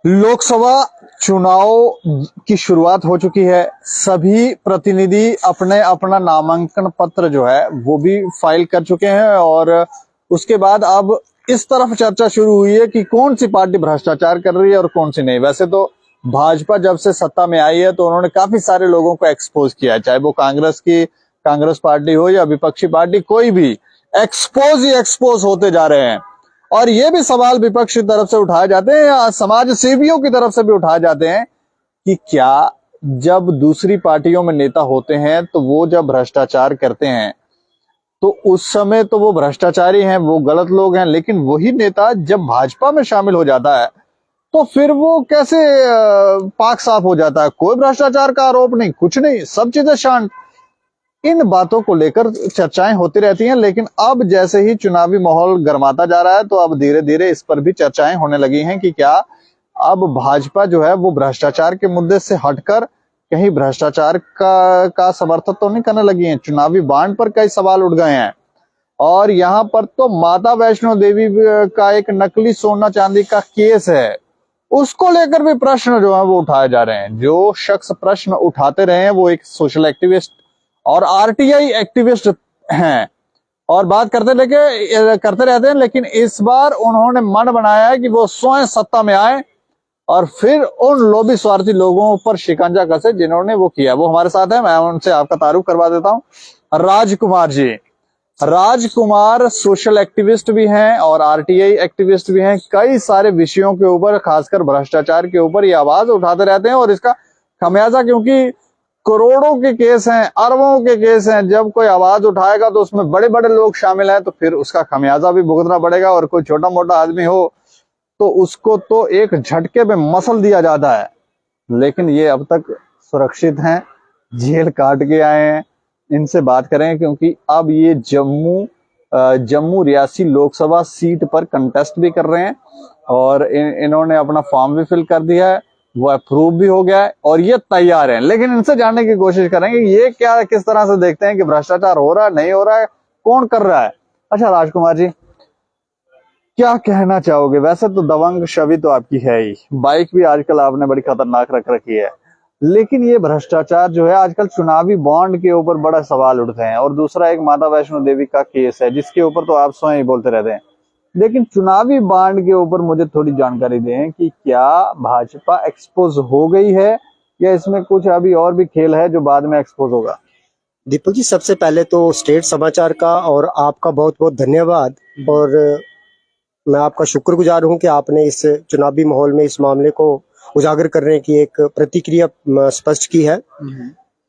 लोकसभा चुनाव की शुरुआत हो चुकी है। सभी प्रतिनिधि अपने अपना नामांकन पत्र जो है वो भी फाइल कर चुके हैं और उसके बाद अब इस तरफ चर्चा शुरू हुई है कि कौन सी पार्टी भ्रष्टाचार कर रही है और कौन सी नहीं। वैसे तो भाजपा जब से सत्ता में आई है तो उन्होंने काफी सारे लोगों को एक्सपोज किया है, चाहे वो कांग्रेस पार्टी हो या विपक्षी पार्टी, कोई भी एक्सपोज ही एक्सपोज होते जा रहे हैं। और ये भी सवाल विपक्ष की तरफ से उठाए जाते हैं या समाज सेवियों की तरफ से भी उठाए जाते हैं कि क्या जब दूसरी पार्टियों में नेता होते हैं तो वो जब भ्रष्टाचार करते हैं तो उस समय तो वो भ्रष्टाचारी हैं, वो गलत लोग हैं, लेकिन वही नेता जब भाजपा में शामिल हो जाता है तो फिर वो कैसे पाक साफ हो जाता है? कोई भ्रष्टाचार का आरोप नहीं, कुछ नहीं, सब चीजें शांत। इन बातों को लेकर चर्चाएं होती रहती हैं, लेकिन अब जैसे ही चुनावी माहौल गर्माता जा रहा है तो अब धीरे धीरे इस पर भी चर्चाएं होने लगी हैं कि क्या अब भाजपा जो है वो भ्रष्टाचार के मुद्दे से हटकर कहीं भ्रष्टाचार का समर्थन तो नहीं करने लगी है। चुनावी बांड पर कई सवाल उठ गए हैं और यहाँ पर तो माता वैष्णो देवी का एक नकली सोना चांदी का केस है, उसको लेकर भी प्रश्न जो है वो उठाए जा रहे हैं। जो शख्स प्रश्न उठाते रहे हैं वो एक सोशल एक्टिविस्ट और आरटीआई एक्टिविस्ट हैं और बात करते रहते हैं, लेकिन इस बार उन्होंने मन बनाया है कि वो स्वयं सत्ता में आए और फिर उन लोभी स्वार्थी लोगों पर शिकंजा कसे जिन्होंने वो किया। वो हमारे साथ है, मैं उनसे आपका तारुफ करवा देता हूं। राजकुमार जी, राजकुमार सोशल एक्टिविस्ट भी हैं और आरटीआई एक्टिविस्ट भी हैं। कई सारे विषयों के ऊपर, खासकर भ्रष्टाचार के ऊपर ये आवाज उठाते रहते हैं और इसका खमियाजा, क्योंकि करोड़ों के केस हैं, अरबों के केस हैं, जब कोई आवाज उठाएगा तो उसमें बड़े बड़े लोग शामिल हैं तो फिर उसका खमियाजा भी भुगतना पड़ेगा। और कोई छोटा मोटा आदमी हो तो उसको तो एक झटके में मसल दिया जाता है, लेकिन ये अब तक सुरक्षित हैं, जेल काट के आए हैं। इनसे बात करें क्योंकि अब ये जम्मू रियासी लोकसभा सीट पर कंटेस्ट भी कर रहे हैं और इन्होंने अपना फॉर्म भी फिल कर दिया है, वो अप्रूव भी हो गया है और ये तैयार हैं। लेकिन इनसे जानने की कोशिश करेंगे ये क्या किस तरह से देखते हैं कि भ्रष्टाचार हो रहा है, नहीं हो रहा है, कौन कर रहा है। अच्छा राजकुमार जी, क्या कहना चाहोगे? वैसे तो दबंग छवि तो आपकी है ही, बाइक भी आजकल आपने बड़ी खतरनाक रख रखी है, लेकिन ये भ्रष्टाचार जो है आजकल चुनावी बॉन्ड के ऊपर बड़ा सवाल उठते हैं और दूसरा एक माता वैष्णो देवी का केस है जिसके ऊपर तो आप स्वयं ही बोलते रहते हैं। लेकिन चुनावी बांड के ऊपर मुझे थोड़ी जानकारी दें कि क्या भाजपा एक्सपोज हो गई है या इसमें कुछ अभी और भी खेल है जो बाद में एक्सपोज होगा? दीपक जी, सबसे पहले तो स्टेट समाचार का और आपका बहुत बहुत धन्यवाद और मैं आपका शुक्रगुजार हूं कि आपने इस चुनावी माहौल में इस मामले को उजागर करने की एक प्रतिक्रिया स्पष्ट की है।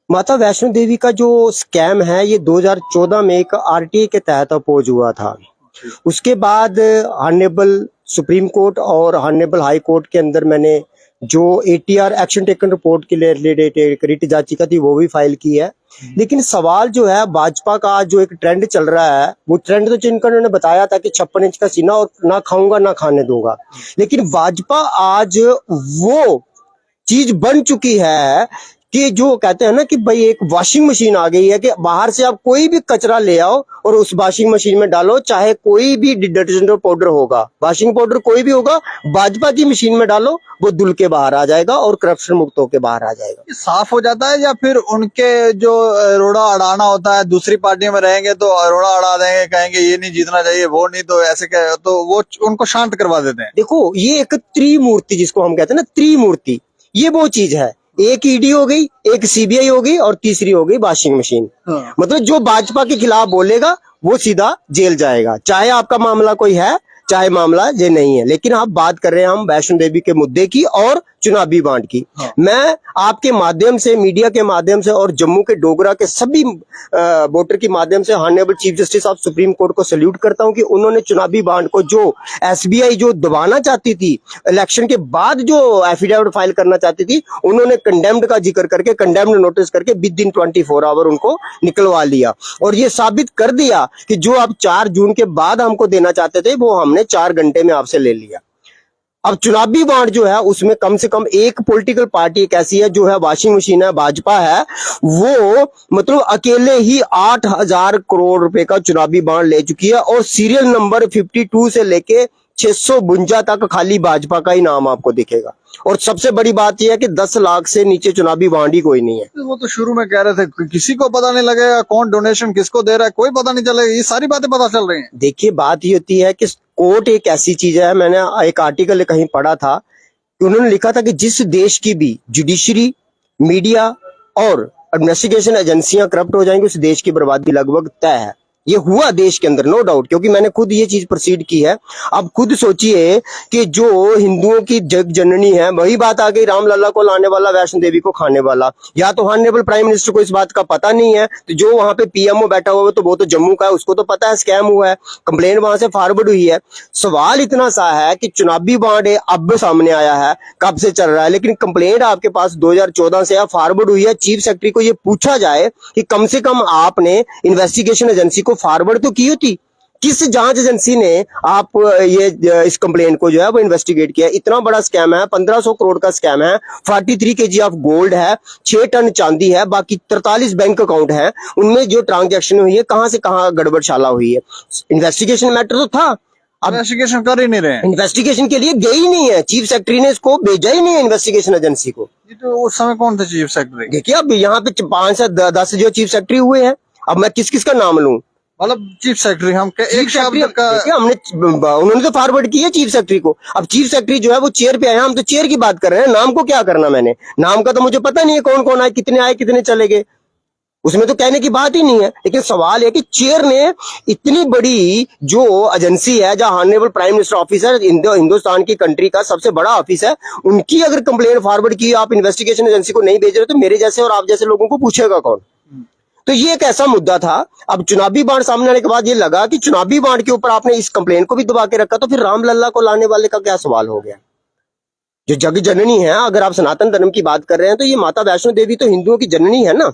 माता वैष्णो देवी का जो स्कैम है ये 2014 में एक आरटीआई के तहत अपोज हुआ था। उसके बाद हॉनरेबल सुप्रीम कोर्ट और हॉनरेबल हाई कोर्ट के अंदर मैंने जो एटीआर एक्शन टेकन रिपोर्ट के लिए रिलेटेड रिट याचिका थी वो भी फाइल की है। लेकिन सवाल जो है भाजपा का जो एक ट्रेंड चल रहा है वो ट्रेंड तो जिनका उन्होंने बताया था कि 56 इंच का सीना और ना खाऊंगा ना खाने दूंगा, लेकिन भाजपा आज वो चीज बन चुकी है कि जो कहते हैं ना कि भाई एक वॉशिंग मशीन आ गई है कि बाहर से आप कोई भी कचरा ले आओ और उस वॉशिंग मशीन में डालो, चाहे कोई भी डिटर्जेंट पाउडर होगा, वॉशिंग पाउडर कोई भी होगा, भाजपा की मशीन में डालो, वो धुल के बाहर आ जाएगा और करप्शन मुक्त होकर बाहर आ जाएगा। साफ हो जाता है या फिर उनके जो रोड़ा अड़ाना होता है, दूसरी पार्टियों में रहेंगे तो रोड़ा अड़ा देंगे, कहेंगे ये नहीं जीतना चाहिए, वो नहीं तो ऐसे कहे, तो वो उनको शांत करवा देते हैं? देखो, ये एक त्रिमूर्ति जिसको हम कहते हैं ना, त्रिमूर्ति, ये वो चीज है। एक ईडी हो गई, एक सीबीआई हो गई और तीसरी हो गई वॉशिंग मशीन। मतलब जो भाजपा के खिलाफ बोलेगा वो सीधा जेल जाएगा, चाहे आपका मामला कोई है चाहे मामला ये नहीं है। लेकिन आप बात कर रहे हैं हम वैष्णो देवी के मुद्दे की और चुनावी बांड की। मैं आपके माध्यम से, मीडिया के माध्यम से और जम्मू के डोगरा के सभी वोटर के माध्यम से honourable chief justice of supreme court को सैल्यूट करता हूं कि उन्होंने चुनावी बांड को जो एसबीआई जो दबाना चाहती थी, इलेक्शन के बाद जो एफिडेविट फाइल करना चाहती थी, उन्होंने कंडेम्ड का जिक्र करके, कंडेम्ड नोटिस करके विद इन 24 आवर उनको निकलवा लिया और ये साबित कर दिया कि जो आप 4 जून के बाद हमको देना चाहते थे वो हमने 4 घंटे में आपसे ले लिया। अब चुनावी बांड जो है उसमें कम से कम एक पॉलिटिकल पार्टी एक ऐसी है जो है वॉशिंग मशीन है, भाजपा है, वो मतलब अकेले ही 8000 करोड़ रुपए का चुनावी बांड ले चुकी है और सीरियल नंबर 52 से लेके 652 तक खाली भाजपा का ही नाम आपको दिखेगा। और सबसे बड़ी बात यह है कि 10 लाख से नीचे चुनावी बॉन्ड ही कोई नहीं है। वो तो शुरू में कह रहे थे कि किसी को पता नहीं लगेगा कौन डोनेशन किसको दे रहा है, कोई पता नहीं चलेगा, ये सारी बातें पता चल रही हैं। देखिए बात ये होती है कि कोर्ट एक ऐसी चीज है, मैंने एक आर्टिकल कहीं पढ़ा था कि उन्होंने लिखा था कि जिस देश की भी जुडिशरी, मीडिया और इन्वेस्टिगेशन एजेंसियां करप्ट हो जाएंगी उस देश की बर्बादी लगभग तय है। ये हुआ देश के अंदर, नो डाउट, क्योंकि मैंने खुद ये चीज प्रोसीड की है। अब खुद सोचिए कि जो हिंदुओं की जग जननी है, वही बात आ गई रामलला को लाने वाला, वैष्णो देवी को खाने वाला। या तो ऑनरेबल प्राइम मिनिस्टर को इस बात का पता नहीं है, तो जो वहां पे पीएमओ बैठा हुआ है तो वो तो जम्मू का है, उसको तो पता है स्कैम हुआ है, कंप्लेन वहां से फॉरवर्ड हुई है। सवाल इतना सा है कि चुनावी बॉन्ड अब सामने आया है, कब से चल रहा है, लेकिन कंप्लेंट आपके पास 2014 से फॉरवर्ड हुई है। चीफ सेक्रेटरी को ये पूछा जाए कि कम से कम आपने इन्वेस्टिगेशन एजेंसी को फॉरवर्ड तो की होती। किस जांच एजेंसी ने आप ये इस कंप्लेंट को जो है वो इन्वेस्टिगेट किया? इतना बड़ा स्कैम है, 1500 करोड़ का स्कैम है, 43 kg ऑफ गोल्ड है, 6 टन चांदी है, बाकी 43 बैंक अकाउंट है, उनमें जो ट्रांजैक्शन हुई है कहां से कहां गड़बड़शाला हुई है। इन्वेस्टिगेशन मैटर तो था, अब इन्वेस्टिगेशन कर ही नहीं रहे हैं। इन्वेस्टिगेशन के लिए गई ही नहीं है, चीफ सेक्रेटरी ने इसको भेजा ही नहीं है इन्वेस्टिगेशन एजेंसी को। ये तो उस समय कौन थे चीफ सेक्रेटरी? देखिए अब यहाँ पे 5 से 10 जो चीफ सेक्रेटरी हुए हैं, अब मैं किस किस का नाम लूं? मतलब चीफ सेक्रेटरी हम एक शब्द का देखिए उन्होंने तो फॉरवर्ड किया चीफ सेक्रेटरी को। अब चीफ सेक्रेटरी जो है वो चेयर पे आया, हम तो चेयर की बात कर रहे हैं, नाम को क्या करना, मैंने नाम का तो मुझे पता नहीं है कौन कौन आए, कितने चले गए, उसमें तो कहने की बात ही नहीं है। लेकिन सवाल है कि चेयर ने इतनी बड़ी जो एजेंसी है, जहां ऑनरेबल प्राइम मिनिस्टर ऑफिस है, हिंदुस्तान की कंट्री का सबसे बड़ा ऑफिस है, उनकी अगर कंप्लेंट फॉरवर्ड की आप इन्वेस्टिगेशन एजेंसी को नहीं भेज रहे तो मेरे जैसे और आप जैसे लोगों को पूछेगा कौन? तो ये एक ऐसा मुद्दा था। अब चुनावी बांड सामने आने के बाद ये लगा कि चुनावी बांड के ऊपर आपने इस कंप्लेंट को भी दबा के रखा, तो फिर रामलला को लाने वाले का क्या सवाल हो गया? जो जग जननी है, अगर आप सनातन धर्म की बात कर रहे हैं तो ये माता वैष्णो देवी तो हिंदुओं की जननी है ना।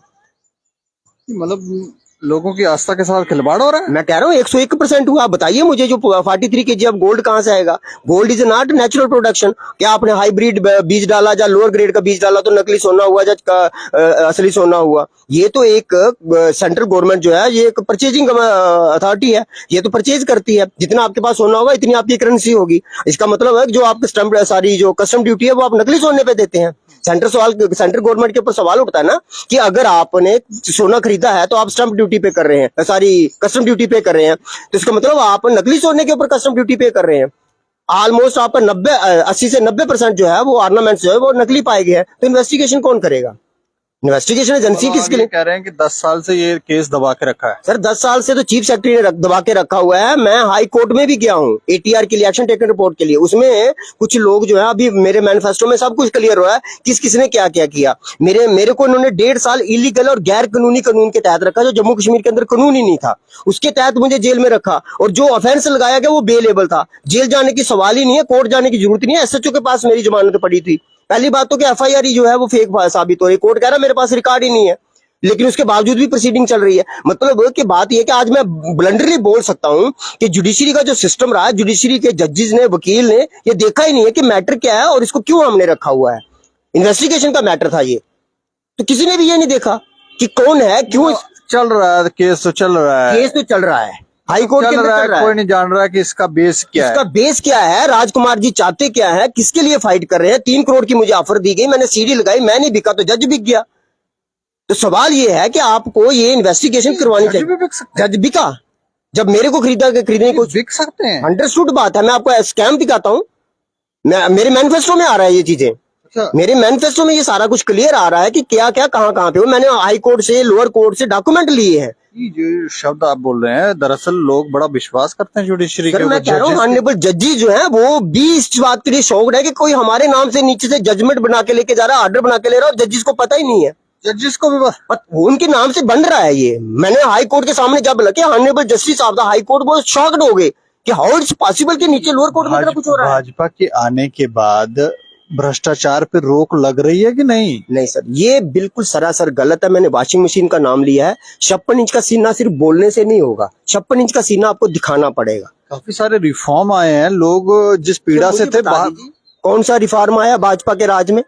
मतलब लोगों की आस्था के साथ खिलवाड़ हो रहा है। मैं कह रहा हूँ 101% हुआ। आप बताइए मुझे, जो 43 kg अब गोल्ड कहां से आएगा? Gold is not natural production. क्या आपने हाइब्रिड बीज डाला, या लोअर ग्रेड का बीज डाला तो नकली सोना हुआ, या असली सोना हुआ? ये तो एक सेंट्रल गवर्नमेंट जो है, ये एक परचेजिंग अथॉरिटी है, ये तो परचेज करती है। जितना आपके पास सोना होगा इतनी आपकी करेंसी होगी। इसका मतलब है कि जो आपके स्टैंप सारी जो कस्टम ड्यूटी है वो आप नकली सोने पे देते हैं। सेंट्रल गवर्नमेंट के ऊपर सवाल उठता है ना कि अगर आपने सोना खरीदा है तो आप स्टैंप ड्यूटी पे कर रहे हैं, सारी कस्टम ड्यूटी पे कर रहे हैं, तो इसका मतलब आप नकली सोने के ऊपर कस्टम ड्यूटी पे कर रहे हैं। ऑलमोस्ट आपका 80 से 90% जो है वो ऑर्नामेंट्स जो है वो नकली पाए गए हैं। तो इन्वेस्टिगेशन कौन करेगा? इन्वेस्टिगेशन एजेंसी किसके लिए? कह रहे हैं कि 10 साल से ये केस दबा के रखा है। सर 10 साल से तो चीफ सेक्रेटरी ने दबा के रखा हुआ है। मैं हाई कोर्ट में भी गया हूँ एटीआर के लिए, एक्शन टेकन रिपोर्ट के लिए। उसमें कुछ लोग जो है, अभी मेरे मैनिफेस्टो में सब कुछ क्लियर हुआ है किसने क्या क्या किया। मेरे को इन्होंने 1.5 साल इलीगल और गैर कानूनी कानून के तहत रखा, जो जम्मू कश्मीर के अंदर कानून ही नहीं था, उसके तहत मुझे जेल में रखा। और जो ऑफेंस लगाया गया वो बेलेबल था, जेल जाने की सवाल ही नहीं है, कोर्ट जाने की जरूरत नहीं है। एसएचओ के पास मेरी जमानत पड़ी थी। पहली बात तो कि एफआईआर जो है वो फेक साबित हो रही है, कोर्ट कह रहा है मेरे पास रिकॉर्ड ही नहीं है, लेकिन उसके बावजूद भी प्रोसीडिंग चल रही है। मतलब कि बात यह कि आज मैं ब्लंडरली बोल सकता हूं कि जुडिशरी का जो सिस्टम रहा है, जुडिशरी के जजेस ने, वकील ने ये देखा ही नहीं है कि मैटर क्या है और इसको क्यों हमने रखा हुआ है। इन्वेस्टिगेशन का मैटर था ये, तो किसी ने भी ये नहीं देखा कि कौन है, क्यों चल रहा है केस, तो चल रहा है, केस तो चल रहा है, हाई कोर्ट के चल अंदर रहा चल रहा है, है। कोई नहीं जान रहा कि इसका बेस क्या है। इसका बेस क्या है, राजकुमार जी चाहते क्या है, किसके लिए फाइट कर रहे हैं? 3 करोड़ की मुझे ऑफर दी गई, मैंने सीडी लगाई, मैं नहीं बिका तो जज बिक गया। तो सवाल ये है कि आपको ये इन्वेस्टिगेशन करवानी चाहिए। जज बिका, जब मेरे को खरीदने को बिक सकते हैं। अंडरस्टूड बात है। मैं आपको स्कैम दिखाता हूँ, मेरे मैनिफेस्टो में आ रहा है ये चीजें। अच्छा। मेरे मैनिफेस्टो में ये सारा कुछ क्लियर आ रहा है कि क्या क्या कहाँ पे हो। मैंने हाई कोर्ट से, लोअर कोर्ट से डॉक्यूमेंट लिए हैं। ये जो शब्द आप बोल रहे हैं, दरअसल लोग बड़ा विश्वास करते हैं जुडिशरी के मैं ऊपर। कह रहा हूँ ऑनरेबल जजेस जो है वो भी इस बात के लिए शौक है कि कोई हमारे नाम से नीचे से जजमेंट बना के लेके जा रहा है, ऑर्डर बना के ले रहा है, और जजेस को पता ही नहीं है। जजेस को भी उनके नाम से बन रहा है ये। मैंने हाई कोर्ट के सामने जब लगे honourable justice of the high court, वो शॉक्ड हो गए कि हाउ इट्स पॉसिबल कि नीचे लोअर कोर्ट में कुछ हो रहा है। भाजपा के आने के बाद भ्रष्टाचार पे रोक लग रही है कि नहीं? नहीं सर, ये बिल्कुल सरासर गलत है। मैंने वॉशिंग मशीन का नाम लिया है। 56 इंच का सीना सिर्फ बोलने से नहीं होगा, 56 इंच का सीना आपको दिखाना पड़ेगा। काफी सारे रिफॉर्म आए हैं, लोग जिस पीड़ा से थे कौन सा रिफॉर्म आया भाजपा के राज में?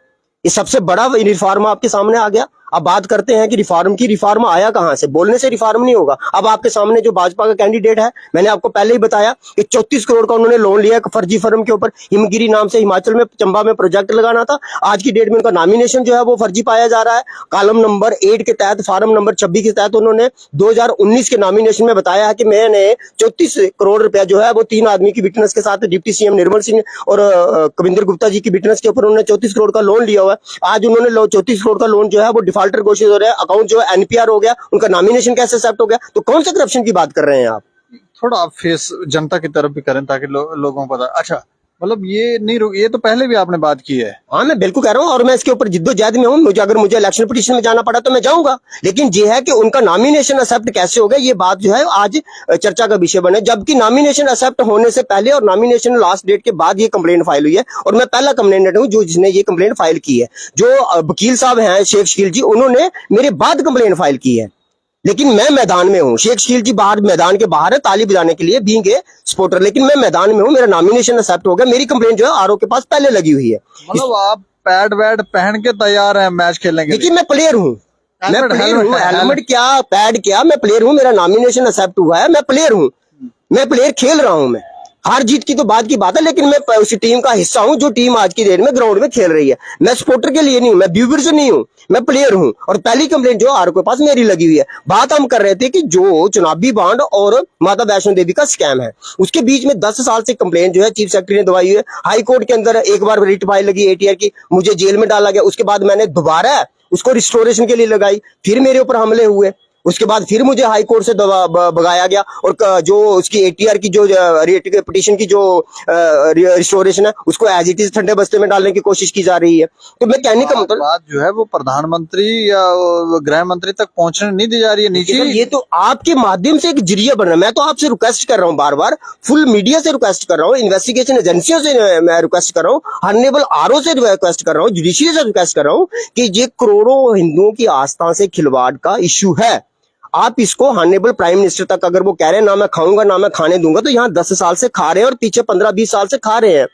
ये सबसे बड़ा रिफॉर्म आपके सामने आ गया। अब बात करते हैं कि रिफॉर्म की, रिफॉर्म आया कहां से? बोलने से रिफॉर्म नहीं होगा। अब आपके सामने जो भाजपा का कैंडिडेट है, मैंने आपको पहले ही बताया कि 34 करोड़ का उन्होंने लोन लिया फर्जी फर्म के ऊपर। हिमगिरी नाम से हिमाचल में चंबा में प्रोजेक्ट लगाना था, आज की डेट में उनका नॉमिनेशन जो है वो फर्जी पाया जा रहा है। कॉलम नंबर 8 के तहत, फार्म नंबर 26 के तहत उन्होंने 2019 के नॉमिनेशन में बताया है कि मैंने 34 करोड़ रुपया जो है वो 3 आदमी की विटनेस के साथ, डिप्टी सीएम निर्मल सिंह और कविंदर गुप्ता जी की विटनेस के ऊपर उन्होंने 34 करोड़ का लोन लिया हुआ है। आज उन्होंने 34 करोड़ का लोन जो है वो डिफॉल्टर घोषित हो रहा है, अकाउंट जो है एनपीआर हो गया, उनका नॉमिनेशन कैसे एक्सेप्ट हो गया? तो कौन से करप्शन की बात कर रहे हैं आप? थोड़ा आप फेस जनता की तरफ भी करें ताकि लोगों को पता। अच्छा, मतलब ये नहीं ये तो पहले भी आपने बात की है। हाँ, मैं बिल्कुल कह रहा हूँ, और मैं इसके ऊपर जिद्दोजहद में हूँ। अगर मुझे इलेक्शन पिटीशन में जाना पड़ा तो मैं जाऊंगा, लेकिन ये है कि उनका नॉमिनेशन एक्सेप्ट कैसे हो गया, ये बात जो है आज चर्चा का विषय बने। जबकि नॉमिनेशन एक्सेप्ट होने से पहले और नॉमिनेशन लास्ट डेट के बाद ये कंप्लेंट फाइल हुई है, और मैं पहला कंप्लेंट हूँ जो जिसने ये कंप्लेंट फाइल की है। जो वकील साहब हैं शेख शकील जी, उन्होंने मेरे बाद कंप्लेंट फाइल की है, लेकिन मैं मैदान में हूँ। शेख शकील जी बाहर, मैदान के बाहर है ताली बजाने के लिए, बीइंग ए सपोर्टर, लेकिन मैं मैदान में हूँ। मेरा नॉमिनेशन एक्सेप्ट हो गया, मेरी कंप्लेंट जो है आरओ के पास पहले लगी हुई है। मतलब आप पैड वैड पहन के तैयार हैं मैच खेलने के लिए? देखिए, मैं प्लेयर हूँ, मैं प्लेयर हूँ। हेलमेट क्या, पैड क्या, मैं प्लेयर हूँ। मेरा नॉमिनेशन एक्सेप्ट हुआ है, मैं प्लेयर हूँ, मैं प्लेयर खेल रहा हूँ। मैं हार जीत की तो बात की बात है, लेकिन मैं उसी टीम का हिस्सा हूं जो टीम आज की डेट में ग्राउंड में खेल रही है। मैं सपोर्टर के लिए नहीं हूं, मैं व्यूवर से नहीं हूं, मैं प्लेयर हूं। और पहली कंप्लेंट जो आर के पास मेरी लगी हुई है। बात हम कर रहे थे कि जो चुनावी बांड और माता वैष्णो देवी का स्कैम है, उसके बीच में 10 साल से कंप्लेंट जो है चीफ सेक्रेटरी ने दवाई हुई है। हाई कोर्ट के अंदर एक बार रिट फाइल लगी एटीआर की, मुझे जेल में डाला गया। उसके बाद मैंने दोबारा उसको रिस्टोरेशन के लिए लगाई, फिर मेरे ऊपर हमले हुए। उसके बाद फिर मुझे हाई कोर्ट से भगाया गया, और जो उसकी एटीआर की जो पिटीशन की जो रिस्टोरेशन है, उसको एज इट इज ठंडे बस्ते में डालने की कोशिश की जा रही है। तो मैं कहने का मतलब, बात जो है वो प्रधानमंत्री या गृह मंत्री तक पहुंचने नहीं दी जा रही है नीचे। ये तो आपके माध्यम से एक जरिया बन रहा है। मैं तो आपसे रिक्वेस्ट कर रहा हूँ, बार बार फुल मीडिया से रिक्वेस्ट कर रहा हूँ, इन्वेस्टिगेशन एजेंसियों से मैं रिक्वेस्ट कर रहा हूँ, हॉनरेबल आरओ से रिक्वेस्ट कर रहा हूँ, जुडिशरी से रिक्वेस्ट कर रहा हूँ कि ये करोड़ों हिंदुओं की आस्था से खिलवाड़ का इश्यू है। आप इसको हॉनरेबल प्राइम मिनिस्टर तक, अगर वो कह रहे हैं ना मैं खाऊंगा ना मैं खाने दूंगा, तो यहाँ 10 साल से खा रहे हैं और पीछे 15-20 साल से खा रहे हैं।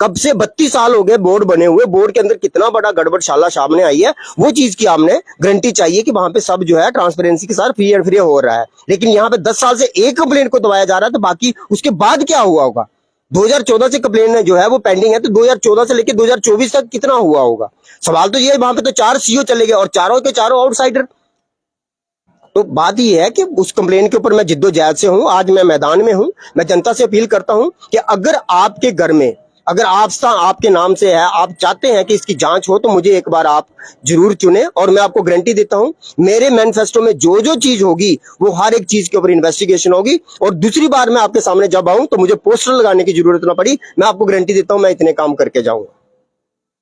कब से 32 साल हो गए बोर्ड बने हुए, बोर्ड के अंदर कितना बड़ा गड़बड़शाला सामने आई है, वो चीज की आपने गारंटी चाहिए कि वहां पे सब जो है ट्रांसपेरेंसी के साथ फ्री एंड फ्री हो रहा है। लेकिन यहाँ पे 10 साल से एक कंप्लेंट को दबाया जा रहा है, तो बाकी उसके बाद क्या हुआ होगा? 2014 से कंप्लेंट जो है वो पेंडिंग है, तो 2014 से लेकर 2024 तक कितना हुआ होगा? सवाल तो ये है, वहां पे तो 4 सीओ चले गए और चारों के चारों आउटसाइडर। तो बात यह है कि उस कंप्लेंट के ऊपर मैं जिद्दोजहद से हूं, आज मैं मैदान में हूं। मैं जनता से अपील करता हूं कि अगर आपके घर में, अगर आस्था आपके नाम से है, आप चाहते हैं कि इसकी जांच हो, तो मुझे एक बार आप जरूर चुने, और मैं आपको गारंटी देता हूं मेरे मैनिफेस्टो में जो जो चीज होगी वो हर एक चीज के ऊपर इन्वेस्टिगेशन होगी। और दूसरी बार मैं आपके सामने जब आऊं तो मुझे पोस्टर लगाने की जरूरत ना पड़ी, मैं आपको गारंटी देता हूं मैं इतने काम करके जाऊंगा।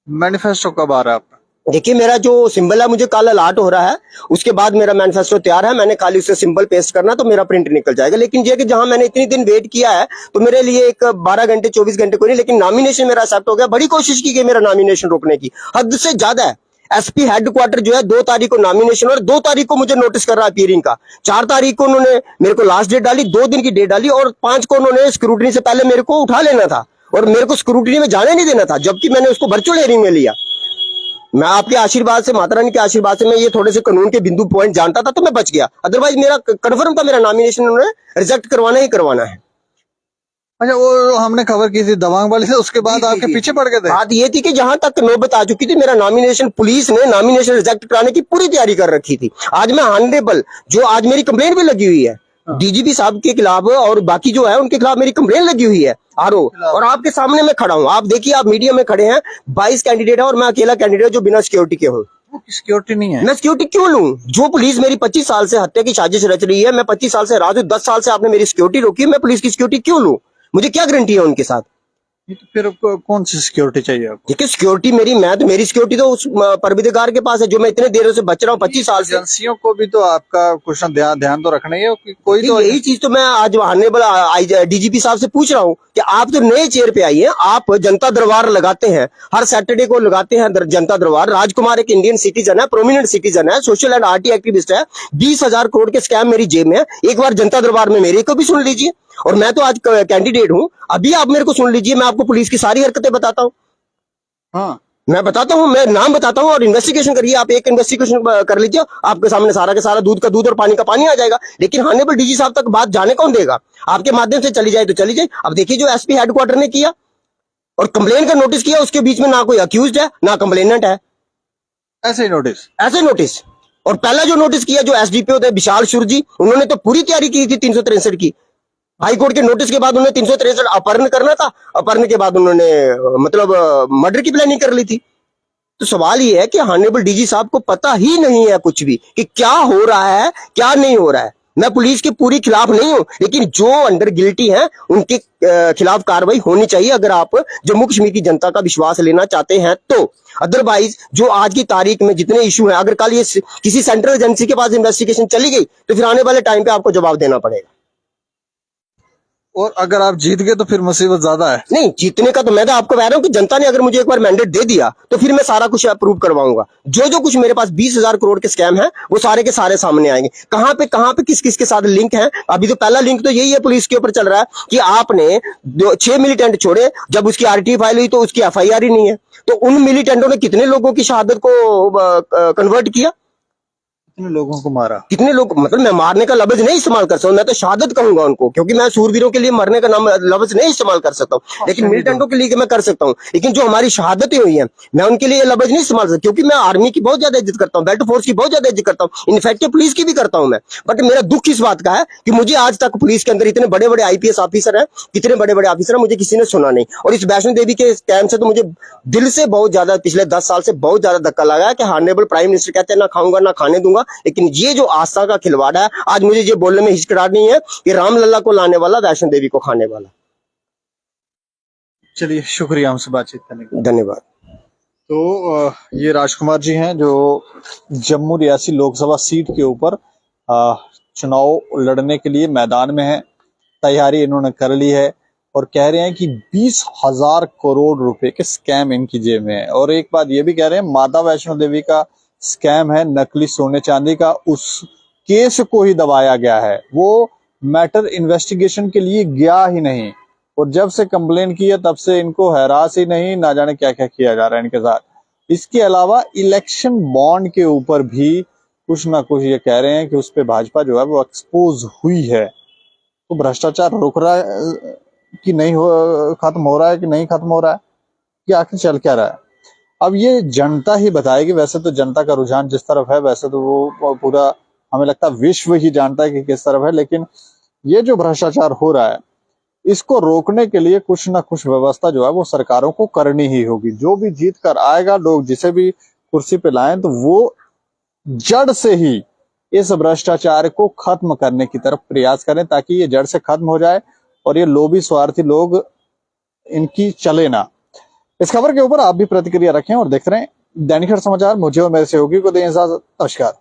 मैनिफेस्टो कब आ रहा है आपका? देखिए, मेरा जो सिंबल है मुझे कल अलॉट हो रहा है, उसके बाद मेरा मैनिफेस्टो तैयार है। मैंने खाली उससे सिंबल पेस्ट करना, तो मेरा प्रिंट निकल जाएगा। लेकिन ये कि जहां मैंने इतनी दिन वेट किया है, तो मेरे लिए एक 12 घंटे 24 घंटे कोई नहीं, लेकिन नॉमिनेशन मेरा एक्सेप्ट हो गया। बड़ी कोशिश की गई मेरा नॉमिनेशन रोकने की, हद से ज्यादा है। एसपी हेडक्वार्टर जो है 2 तारीख को नॉमिनेशन, और 2 तारीख को मुझे नोटिस कर रहा है हियरिंग का। 4 तारीख को उन्होंने मेरे को लास्ट डेट डाली, 2 दिन की डेट डाली, और 5 को उन्होंने स्क्रूटनी से पहले मेरे को उठा लेना था और मेरे को स्क्रूटनी में जाने नहीं देना था, जबकि मैंने उसको वर्चुअल हियरिंग में लिया। मैं आपके आशीर्वाद से, माता रानी के आशीर्वाद से, मैं ये थोड़े से कानून के बिंदु पॉइंट जानता था, तो मैं बच गया। अदरवाइज मेरा कन्फर्म था, मेरा नॉमिनेशन उन्होंने रिजेक्ट करवाना ही करवाना है। अच्छा, वो हमने खबर की थी दवांग वाली से, उसके बाद आपके पीछे पड़ गए थे। बात ये थी कि जहां तक नौबत आ चुकी थी, मेरा नॉमिनेशन, पुलिस ने नॉमिनेशन रिजेक्ट कराने की पूरी तैयारी कर रखी थी। आज मैं हॉनरेबल, जो आज मेरी कंप्लेंट भी लगी हुई है डीजीपी साहब के खिलाफ, और बाकी जो है उनके खिलाफ मेरी कंप्लेंट लगी हुई है आरओ, और आपके सामने मैं खड़ा हूं। आप देखिए, आप मीडिया में खड़े हैं, 22 कैंडिडेट है और मैं अकेला कैंडिडेट जो बिना सिक्योरिटी के हूँ। सिक्योरिटी नहीं है? मैं सिक्योरिटी क्यों लूं? जो पुलिस मेरी 25 साल से हत्या की साजिश रच रही है, मैं 25 साल से राजू, 10 साल से आपने मेरी सिक्योरिटी रोकी, मैं पुलिस की सिक्योरिटी क्यों लूं? मुझे क्या गारंटी है उनके साथ? तो फिर कौन सी सिक्योरिटी चाहिए आपको? देखिए, सिक्योरिटी मेरी सिक्योरिटी तो उस परवरदिगार के पास है, जो मैं इतने देर से बच रहा हूँ 25 साल से। एजेंसियों को भी तो आपका कुछ ध्यान तो रखना ही है, कोई तो यही चीज तो मैं आज ऑनरेबल डीजीपी साहब से पूछ रहा हूँ कि आप तो नए चेयर पे आई हैं, आप जनता दरबार लगाते हैं, हर सैटरडे को लगाते हैं जनता दरबार। राजकुमार एक इंडियन सिटीजन है, प्रोमिनेंट सिटीजन है, सोशल एंड आरटी एक्टिविस्ट है, 20,000 करोड़ के स्कैम मेरी जेब में है। एक बार जनता दरबार में मेरे को भी सुन लीजिए, और मैं तो आज कैंडिडेट हूं, अभी आप मेरे को सुन लीजिए, मैं आपको पुलिस की सारी हरकतें बताता हूं। हाँ, मैं बताता हूँ, मैं नाम बताता हूँ और इन्वेस्टिगेशन करिए। आप एक इन्वेस्टिगेशन कर लीजिए, आपके सामने सारा का सारा दूध का दूध और पानी का पानी आ जाएगा। लेकिन हानेबल डीजी साहब तक बात जाने कौन देगा? आपके माध्यम से चली जाए तो चली जाए। अब देखिए जो एसपी हेडक्वार्टर ने किया और कंप्लेन का नोटिस किया, उसके बीच में ना कोई अक्यूज्ड है ना कंप्लेनेंट है, ऐसे ही नोटिस। ऐसे नोटिस। और पहला जो नोटिस किया जो एसडीपीओ थे विशाल शुर जी, उन्होंने तो पूरी तैयारी की थी 363 की। हाईकोर्ट के नोटिस के बाद उन्होंने 363 अपहरण करना था, अपहरण के बाद उन्होंने मतलब मर्डर की प्लानिंग कर ली थी। तो सवाल ये है कि हानेबल डीजी साहब को पता ही नहीं है कुछ भी कि क्या हो रहा है क्या नहीं हो रहा है। मैं पुलिस के पूरी खिलाफ नहीं हूं, लेकिन जो अंडर गिल्टी हैं उनके खिलाफ कार्रवाई होनी चाहिए अगर आप जम्मू कश्मीर की जनता का विश्वास लेना चाहते हैं तो। अदरवाइज जो आज की तारीख में जितने इशू हैं, अगर कल ये किसी सेंट्रल एजेंसी के पास इन्वेस्टिगेशन चली गई तो फिर आने वाले टाइम पे आपको जवाब देना पड़ेगा। और अगर आप जीत गए तो फिर मुसीबत ज्यादा है। नहीं, जीतने का तो मैं तो आपको कह रहा हूं कि जनता ने अगर मुझे एक बार मैंडेट दे दिया तो फिर मैं सारा कुछ अप्रूव करवाऊंगा। जो जो कुछ मेरे पास 20,000 करोड़ के स्कैम है वो सारे के सारे सामने आएंगे। कहां पे किस किस के साथ लिंक है। अभी तो पहला लिंक तो यही है पुलिस के ऊपर चल रहा है कि आपने 6 मिलिटेंट छोड़े, जब उसकी आरटी फाइल हुई तो उसकी एफआईआर ही नहीं है। तो उन मिलिटेंटों ने कितने लोगों की शहादत को कन्वर्ट किया, कितने लोगों को मारा। कितने लोग, मतलब मैं मारने का लफ्ज नहीं इस्तेमाल कर सकता, मैं तो शहादत कहूंगा उनको, क्योंकि मैं सूरवीरों के लिए मरने का नाम लफ्ज नहीं इस्तेमाल कर सकता हूँ, लेकिन मिलिटेंटों के लिए मैं कर सकता हूँ। लेकिन जो हमारी शहादतें हुई हैं मैं उनके लिए लफ्ज नहीं इस्तेमाल सकता, क्योंकि मैं आर्मी की बहुत ज्यादा इज्जत करता हूँ, बेल्ट फोर्स की बहुत ज्यादा इज्जत करता हूँ, इनफैक्ट पुलिस की भी करता हूँ मैं। बट मेरा दुख इस बात का है कि मुझे आज तक पुलिस के अंदर इतने बड़े बड़े आईपीएस ऑफिसर हैं, इतने बड़े बड़े ऑफिसर हैं, मुझे किसी ने सुना नहीं। और इस वैष्णो देवी के स्कैम से तो मुझे दिल से बहुत ज्यादा पिछले 10 साल से बहुत ज्यादा धक्का लगा है कि हार्नेबल प्राइम मिनिस्टर कहते हैं ना खाऊंगा ना खाने दूंगा, लेकिन ये जो आस्था का खिलवाड़ है, आज मुझे ये बोलने में हिचकिचाहट नहीं है कि रामलला को लाने वाला वैष्णो देवी को खाने वाला। चलिए, शुक्रिया हमसे बातचीत करने के लिए। धन्यवाद। तो ये राजकुमार जी हैं जो जम्मू रियासी लोकसभा सीट के ऊपर चुनाव लड़ने के लिए मैदान में हैं। तैयारी इन्होंने कर ली है और कह रहे हैं कि 20,000 करोड़ रुपए के स्कैम इनकी जेब में है। और एक बात ये भी कह रहे हैं, माता वैष्णो देवी का स्कैम है, नकली सोने चांदी का, उस केस को ही दबाया गया है। वो मैटर इन्वेस्टिगेशन के लिए गया ही नहीं और जब से कंप्लेन की है तब से इनको हैरास ही नहीं, ना जाने क्या क्या किया जा रहा है इनके साथ। इसके अलावा इलेक्शन बॉन्ड के ऊपर भी कुछ ना कुछ ये कह रहे हैं कि उस पर भाजपा जो है वो एक्सपोज हुई है। तो भ्रष्टाचार रुक रहा है कि नहीं, खत्म हो रहा है कि नहीं खत्म हो रहा है, कि आखिर चल क्या रहा है, अब ये जनता ही बताएगी। वैसे तो जनता का रुझान जिस तरफ है, वैसे तो वो पूरा हमें लगता है विश्व ही जानता है कि किस तरफ है। लेकिन ये जो भ्रष्टाचार हो रहा है इसको रोकने के लिए कुछ ना कुछ व्यवस्था जो है वो सरकारों को करनी ही होगी। जो भी जीत कर आएगा, लोग जिसे भी कुर्सी पे लाएं, तो वो जड़ से ही इस भ्रष्टाचार को खत्म करने की तरफ प्रयास करें, ताकि ये जड़ से खत्म हो जाए और ये लोभी स्वार्थी लोग इनकी चले ना। इस खबर के ऊपर आप भी प्रतिक्रिया रखें और देखते रहें दैनिक समाचार। मुझे और मेरे सहयोगी को दें इजाजत। नमस्कार।